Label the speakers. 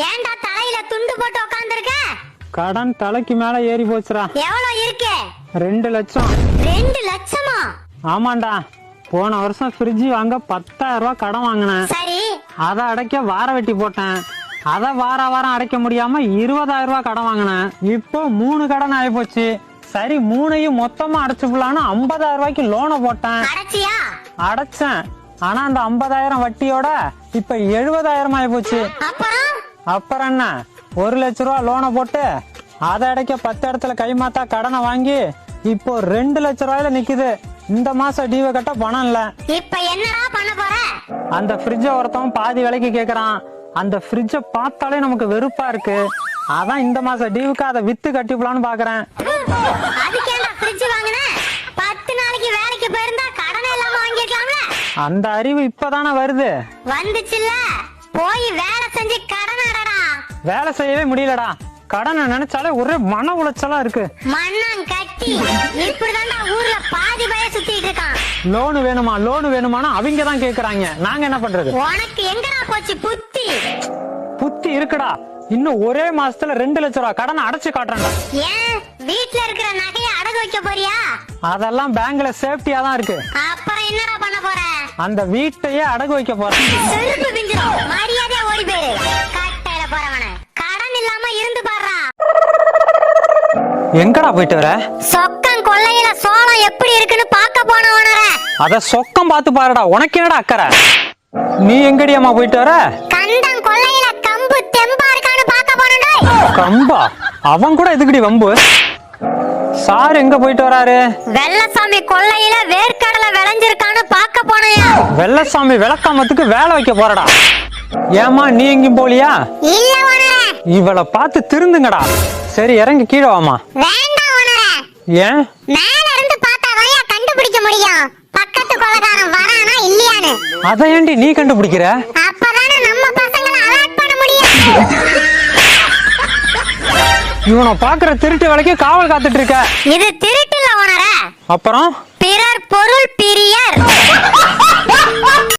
Speaker 1: ஏன்டா தலையில துண்டு போட்டு உட்கார்ந்திருக்க?
Speaker 2: கடன் தலைக்கு மேல ஏறி போச்சுடா.
Speaker 1: எவ்வளவு இருக்கு?
Speaker 2: 2 லட்சம்.
Speaker 1: 2 லட்சமா?
Speaker 2: ஆமாண்டா, போன வருஷம் ஃப்ரிட்ஜ் வாங்க 10,000 ரூபாய் கடன் வாங்கினேன்.
Speaker 1: சரி,
Speaker 2: அதை அடைக்க வார வெட்டி போட்டேன். அதை வாரம் அடைக்க முடியாம 20,000 ரூபாய் கடன் வாங்கினேன். இப்போ 3 கடன் ஆகி போச்சு. சரி, 3ஐயும் மொத்தமா அடைச்சுக்கலான்னு 50,000 ரூபாய்க்கு லோனை போட்டேன்.
Speaker 1: அடைச்சியா?
Speaker 2: அடைச்சேன். ஆனா அந்த 50,000 வட்டியோட இப்ப 70,000 ஆகி போச்சு. அப்புறம் என்ன, 1 லட்ச ரூபா லோனை போட்டு அதை அடைக்க 10 இடத்துல கைமாத்தா கடனை வாங்கி இப்போ 2 லட்ச ரூபாயில நிக்குது. இந்த மாசம் டியூ கட்ட பணம் இல்ல.
Speaker 1: இப்ப என்னடா பண்ண போற?
Speaker 2: அந்த ஃப்ரிட்ஜ ஒருத்தவன் பாதி விலைக்கு கேக்குறான். அந்த ஃப்ரிட்ஜ பார்த்தாலே நமக்கு வெறுப்பா இருக்கு. அதான் இந்த மாசம் டியூக்கு அதை வித்து கட்டிப்பலான்னு பாக்குறேன்.
Speaker 1: அதுக்கேண்டா ஃப்ரிட்ஜ் வாங்குன? 10 நாளைக்கு வேலைக்கு போயிருந்தா கடனே இல்லாம வாங்கிக்கலாம்ல.
Speaker 2: அந்த அறிவு இப்பதானே வருது.
Speaker 1: வந்துச்சுல்ல, போய் வேலை செஞ்சு கடன் அடடா.
Speaker 2: வேலை செய்யவே முடியலடா. கடனை நினைச்சாலே ஒரே மன உளைச்சலா இருக்கு.
Speaker 1: மண்ணம் கட்டி இப்படிதான்டா ஊர்ல பாதி பய சுத்திட்டு இருக்கான்.
Speaker 2: லோனு வேணுமானா அவங்க தான் கேக்குறாங்க. நாங்க என்ன பண்றது?
Speaker 1: உனக்கு எங்கடா போச்சு புத்தி?
Speaker 2: புத்தி இருக்குடா. இன்னும் ஒரே மாசத்துல 2 லட்ச ரூபா கடனை அடைச்சு காட்டுறேன்டா.
Speaker 1: ஏன் வீட்ல இருக்கிற நகையை அடகு வைக்க போறியா?
Speaker 2: அதெல்லாம் பேங்க்ல சேஃப்டியா தான் இருக்கு.
Speaker 1: அப்புறம் என்னடா பண்ண போற?
Speaker 2: அந்த வீட்டையே அடகு வைக்க போறேன்.
Speaker 1: செருப்பு பிஞ்சிரும். மரியாதையா ஓடி போயிரு. கட்டையில போறவன கடன் இல்லாம இருந்து பாடுறா.
Speaker 2: எங்கடா போயிட்டு வர?
Speaker 1: சொக்கம் கொள்ளையில சோளம் எப்படி இருக்குன்னு பார்க்க போனவனற.
Speaker 2: அத சொக்கம் பார்த்து பாருடா. உனக்கு என்னடா அக்கறை? நீ எங்கடியம்மா போயிட்டு வர?
Speaker 1: கண்டம் கொள்ளையில கம்பு தெம்பா இருக்கான்னு பார்க்க போனடா.
Speaker 2: கம்பா? அவன் கூட எதுக்குடி வம்பு? சார் எங்க போயிட்டு வராரு?
Speaker 1: வெள்ளசாமி கொள்ளையில வேர்க்கடலை விளைஞ்சிருக்கான்னு பார்க்க போனயா?
Speaker 2: வெள்ளசாமி விளக்காமத்துக்கு வேலை வைக்க போறடா. ஏமா நீ எங்கேயும் போலியா?
Speaker 1: இல்ல ஓனரே.
Speaker 2: இவளை பார்த்து திருந்துங்கடா. சரி, இறங்கி கீழே வாமா.
Speaker 1: வேண்டாம் ஓனரே.
Speaker 2: ஏன்?
Speaker 1: மேல இருந்து பார்த்தாதான் கண்டுபிடிக்க முடியும் பக்கத்து கொலைகாரன் வரானா இல்லையான்னு.
Speaker 2: அதை ஏண்டி நீ கண்டுபிடிக்கிற?
Speaker 1: அப்பதானே நம்ம பசங்களை அலர்ட் பண்ண முடியும்.
Speaker 2: இவனை பாக்குற திருட்டு வேலைக்கு காவல் காத்துட்டு இருக்க.
Speaker 1: இது திருட்டு இல்ல ஓனரே.
Speaker 2: அப்புறம்
Speaker 1: பிறர் பொருள் பிரியர்.